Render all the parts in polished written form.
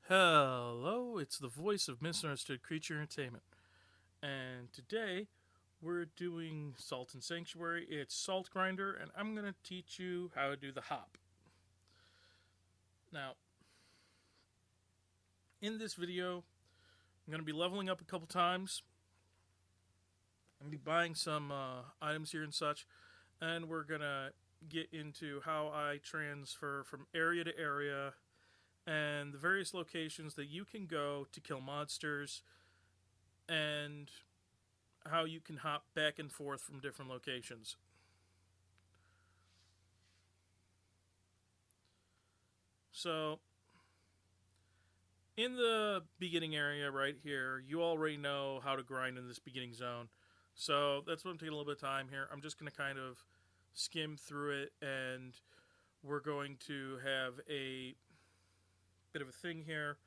Hello, it's the voice of Misunderstood Creature Entertainment. And today we're doing Salt and Sanctuary. It's Saltgrinder, and I'm going to teach you how to do the hop. Now, in this video, I'm going to be leveling up a couple times. I'm going to be buying some items here and such, and we're going to get into how I transfer from area to area and the various locations that you can go to kill monsters, and how you can hop back and forth from different locations. So, in the beginning area right here, you already know how to grind in this beginning zone. So, that's what I'm taking a little bit of time here. I'm just going to kind of skim through it, and we're going to have a bit of a thing here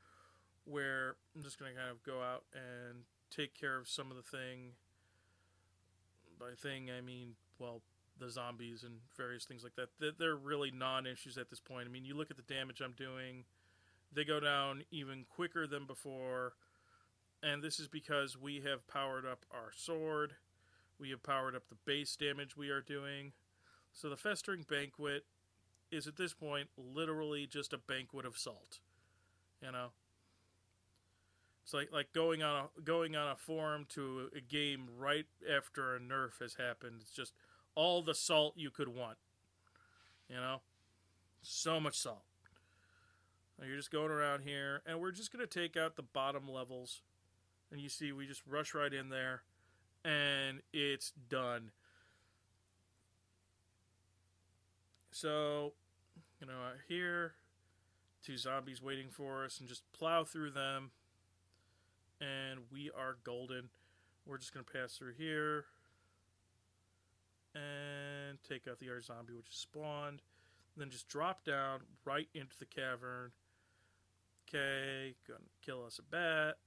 where I'm just going to kind of go out and take care of some of the thing. By thing, I mean, well, the zombies and various things like that. They're really non-issues at this point. I mean, you look at the damage I'm doing, they go down even quicker than before, and this is because we have powered up our sword. We have powered up the base damage we are doing. So the Festering Banquet is at this point literally just a banquet of salt. You know, it's like going on a forum to a game right after a nerf has happened. It's just all the salt you could want. You know, so much salt. And you're just going around here, and we're just gonna take out the bottom levels, and you see we just rush right in there, and it's done. So, here, two zombies waiting for us, and just plow through them, and we are golden. We're just going to pass through here and take out the other zombie which is spawned, then just drop down right into the cavern. Okay, gonna kill us a bat,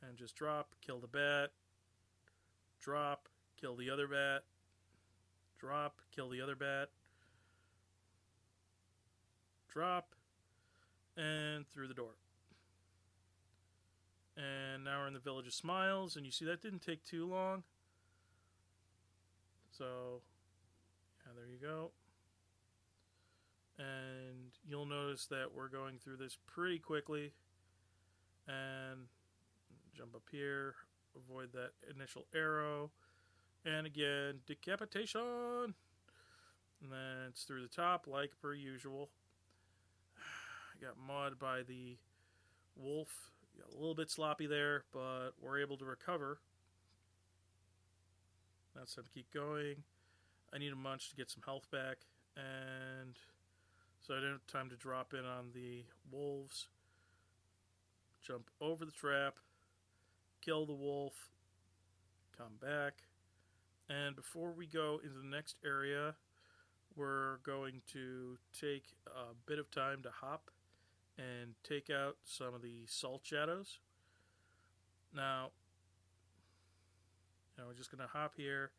and just drop, kill the bat, drop, kill the other bat, drop, kill the other bat, drop, and through the door. And now we're in the Village of Smiles, and you see that didn't take too long. So, yeah, there you go. And you'll notice that we're going through this pretty quickly. And jump up here, avoid that initial arrow. And again, decapitation! And then it's through the top, like per usual. I got mauled by the wolf. Got a little bit sloppy there, but we're able to recover. That's time to keep going. I need a munch to get some health back, and so I didn't have time to drop in on the wolves. Jump over the trap, kill the wolf, come back, and before we go into the next area, we're going to take a bit of time to hop and take out some of the salt shadows. Now, we're just going to hop here.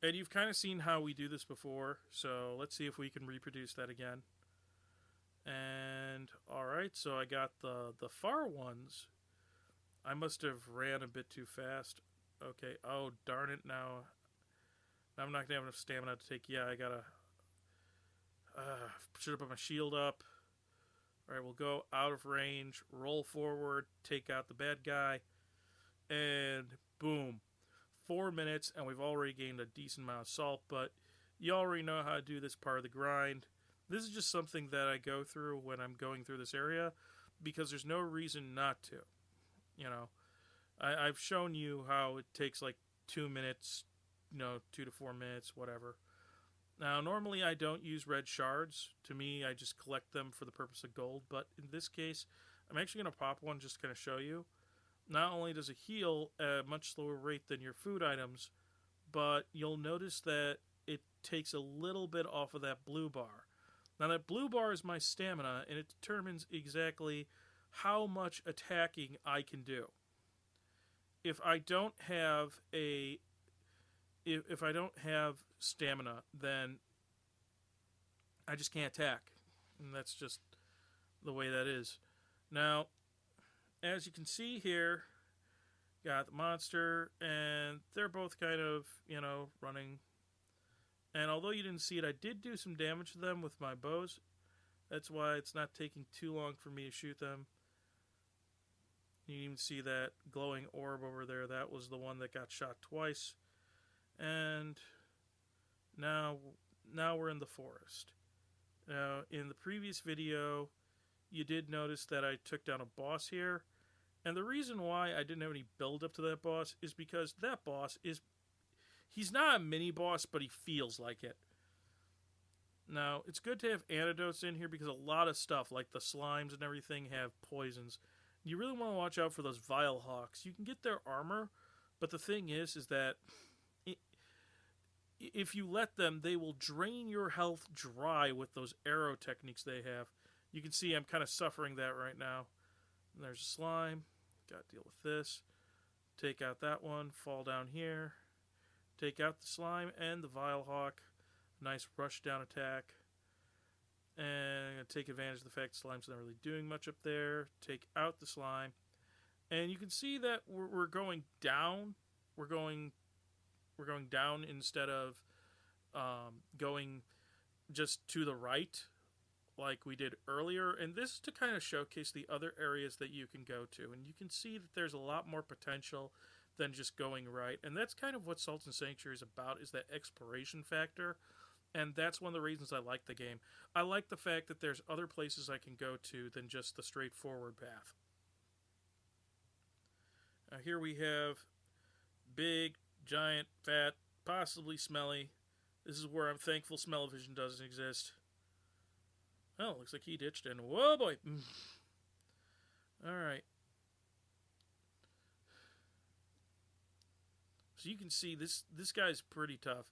And you've kind of seen how we do this before, so let's see if we can reproduce that again. And, alright, so I got the far ones. I must have ran a bit too fast. Okay, oh, darn it, now I'm not going to have enough stamina to take, I gotta, should have put my shield up. Alright, we'll go out of range, roll forward, take out the bad guy, and boom. 4 minutes, and we've already gained a decent amount of salt, but you already know how to do this part of the grind. This is just something that I go through when I'm going through this area, because there's no reason not to. I've shown you how it takes like 2 minutes, 2 to 4 minutes, whatever. Now, normally I don't use red shards. To me, I just collect them for the purpose of gold, but in this case, I'm actually going to pop one just to kind of show you. Not only does it heal at a much slower rate than your food items, but you'll notice that it takes a little bit off of that blue bar. Now, that blue bar is my stamina, and it determines exactly how much attacking I can do. If I don't have stamina, then I just can't attack. And that's just the way that is. Now, as you can see here, got the monster, and they're both kind of, running. And although you didn't see it, I did do some damage to them with my bows. That's why it's not taking too long for me to shoot them. You can even see that glowing orb over there. That was the one that got shot twice. And now we're in the forest. Now, in the previous video, you did notice that I took down a boss here. And the reason why I didn't have any build up to that boss is because that boss he's not a mini boss, but he feels like it. Now, it's good to have antidotes in here because a lot of stuff, like the slimes and everything, have poisons. You really want to watch out for those Vile Hawks. You can get their armor, but the thing is that if you let them, they will drain your health dry with those arrow techniques they have. You can see I'm kind of suffering that right now. And there's a slime. Got to deal with this. Take out that one. Fall down here. Take out the slime and the Vile Hawk. Nice rush down attack. And I'm going to take advantage of the fact the slime's not really doing much up there. Take out the slime. And you can see that we're going down. We're going down instead of going just to the right like we did earlier. And this is to kind of showcase the other areas that you can go to. And you can see that there's a lot more potential than just going right. And that's kind of what Salt and Sanctuary is about, is that exploration factor. And that's one of the reasons I like the game. I like the fact that there's other places I can go to than just the straightforward path. Now here we have big, giant, fat, possibly smelly. This is where I'm thankful smell-o-vision doesn't exist. Oh, looks like he ditched in. Whoa, boy. Alright. So you can see this guy's pretty tough.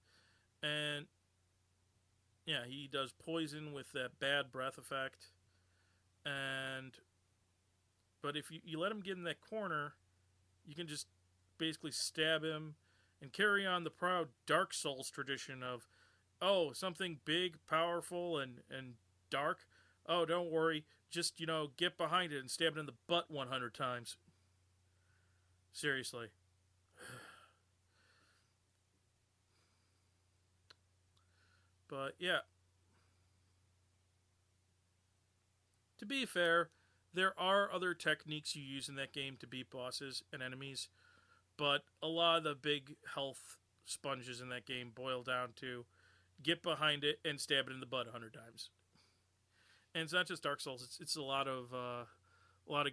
And yeah, he does poison with that bad breath effect. But if you let him get in that corner, you can just basically stab him and carry on the proud Dark Souls tradition of, oh, something big, powerful, and dark. Oh, don't worry. Just, get behind it and stab it in the butt 100 times. Seriously. But, yeah. To be fair, there are other techniques you use in that game to beat bosses and enemies, but a lot of the big health sponges in that game boil down to get behind it and stab it in the butt 100 times. And it's not just Dark Souls; it's a lot of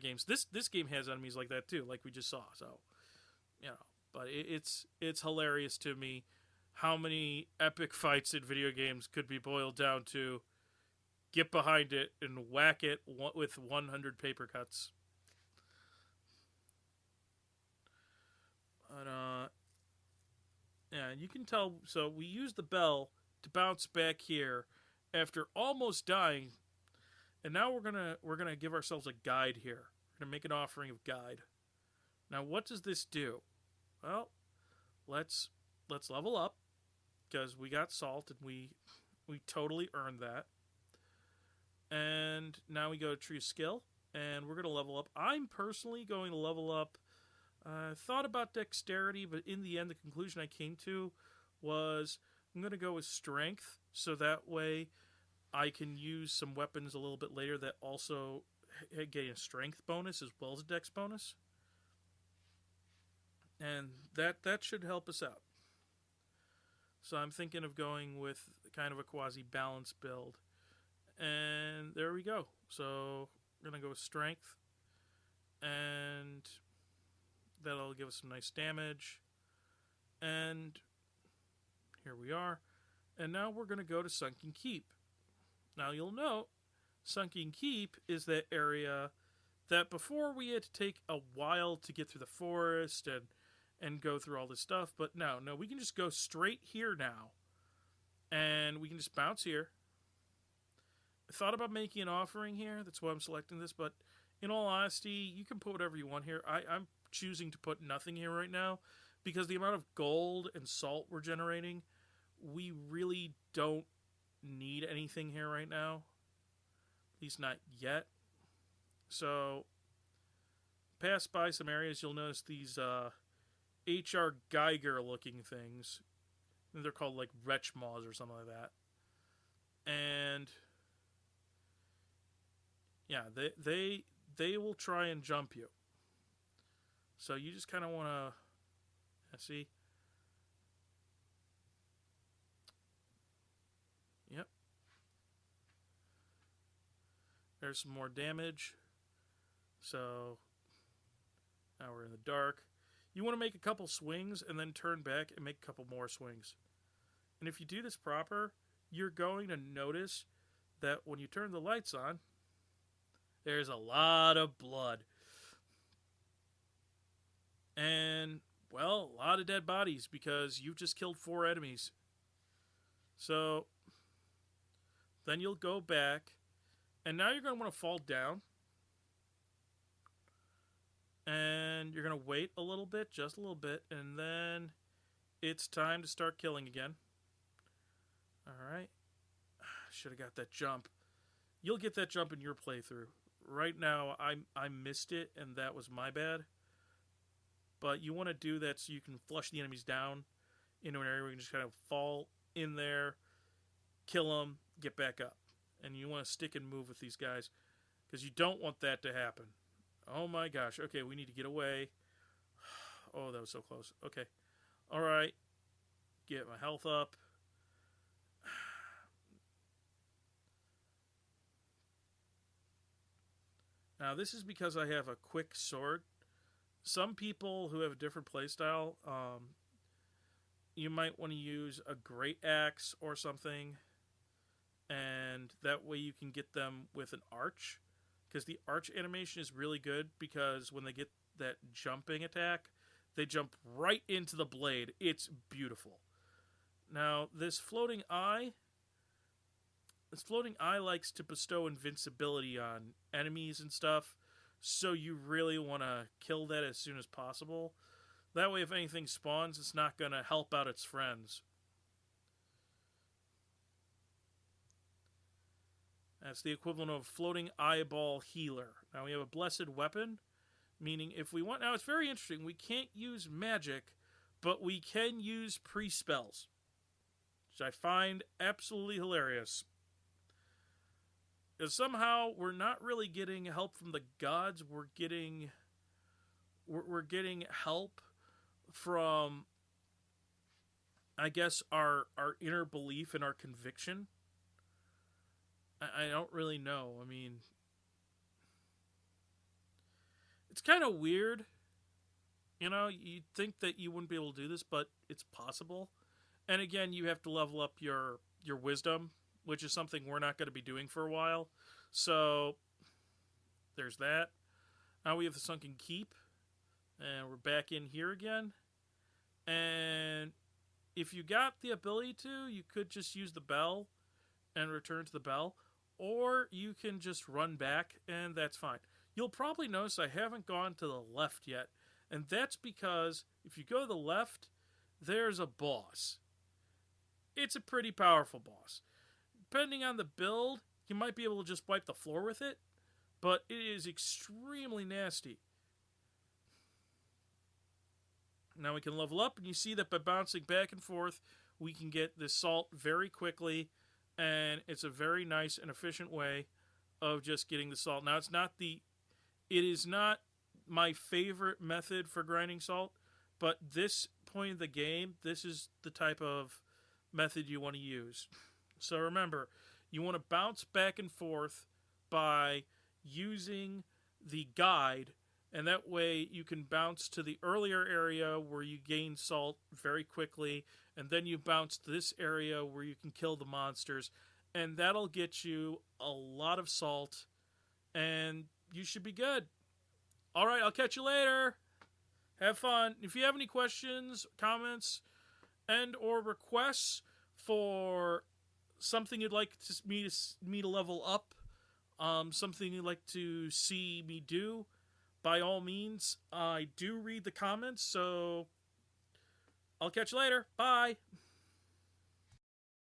games. This game has enemies like that too, like we just saw. So, but it's hilarious to me how many epic fights in video games could be boiled down to get behind it and whack it with 100 paper cuts. But, yeah, you can tell. So we use the bell to bounce back here after almost dying, and now we're gonna give ourselves a guide here. We're gonna make an offering of guide. Now, what does this do? Well, let's level up because we got salt and we totally earned that. And now we go to Tree of Skill, and we're going to level up. I'm personally going to level up. Thought about Dexterity, but in the end, the conclusion I came to was I'm going to go with Strength, so that way I can use some weapons a little bit later that also get a Strength bonus as well as a Dex bonus. And that should help us out. So I'm thinking of going with kind of a quasi-balanced build. And there we go. So we're going to go with Strength. And that'll give us some nice damage. And here we are. And now we're going to go to Sunken Keep. Now you'll note, Sunken Keep is that area that before we had to take a while to get through the forest and go through all this stuff. But no, we can just go straight here now. And we can just bounce here. I thought about making an offering here. That's why I'm selecting this. But in all honesty, you can put whatever you want here. I'm choosing to put nothing here right now because the amount of gold and salt we're generating, we really don't need anything here right now. At least not yet. So, pass by some areas, you'll notice these H.R. Geiger looking things. They're called like wretch maws or something like that. And yeah, they will try and jump you. So you just kind of want to see. Yep. There's some more damage. So now we're in the dark. You want to make a couple swings and then turn back and make a couple more swings. And if you do this proper, you're going to notice that when you turn the lights on, there's a lot of blood. And, well, a lot of dead bodies because you've just killed 4 enemies. So, then you'll go back, and now you're going to want to fall down. And you're going to wait a little bit, just a little bit, and then it's time to start killing again. Alright. Should have got that jump. You'll get that jump in your playthrough. Right now, I missed it, and that was my bad. But you want to do that so you can flush the enemies down into an area where you can just kind of fall in there, kill them, get back up. And you want to stick and move with these guys because you don't want that to happen. Oh my gosh. Okay, we need to get away. Oh, that was so close. Okay. All right. Get my health up. Now, this is because I have a quick sword. Some people who have a different playstyle, you might want to use a great axe or something, and that way you can get them with an arch, because the arch animation is really good because when they get that jumping attack, they jump right into the blade. It's beautiful. Now, this floating eye likes to bestow invincibility on enemies and stuff, so you really want to kill that as soon as possible. That way, if anything spawns, it's not going to help out its friends. That's the equivalent of floating eyeball healer. Now, we have a blessed weapon, meaning if we want... Now, it's very interesting. We can't use magic, but we can use pre-spells, which I find absolutely hilarious. Because somehow we're not really getting help from the gods. We're getting help from, I guess, our inner belief and our conviction. I don't really know. I mean, it's kind of weird. You know, you'd think that you wouldn't be able to do this, but it's possible. And again, you have to level up your wisdom, which is something we're not going to be doing for a while. So, there's that. Now we have the Sunken Keep. And we're back in here again. And if you got the ability to, you could just use the bell and return to the bell. Or you can just run back, and that's fine. You'll probably notice I haven't gone to the left yet. And that's because if you go to the left, there's a boss. It's a pretty powerful boss. Depending on the build, you might be able to just wipe the floor with it, but it is extremely nasty. Now we can level up, and you see that by bouncing back and forth, we can get this salt very quickly, and it's a very nice and efficient way of just getting the salt. Now, it is not my favorite method for grinding salt, but this point of the game, this is the type of method you want to use. So remember, you want to bounce back and forth by using the guide, and that way you can bounce to the earlier area where you gain salt very quickly, and then you bounce to this area where you can kill the monsters, and that'll get you a lot of salt, and you should be good. Alright, I'll catch you later. Have fun. If you have any questions, comments, and or requests for something you'd like me to level up, something you'd like to see me do, by all means, I do read the comments, so I'll catch you later. Bye.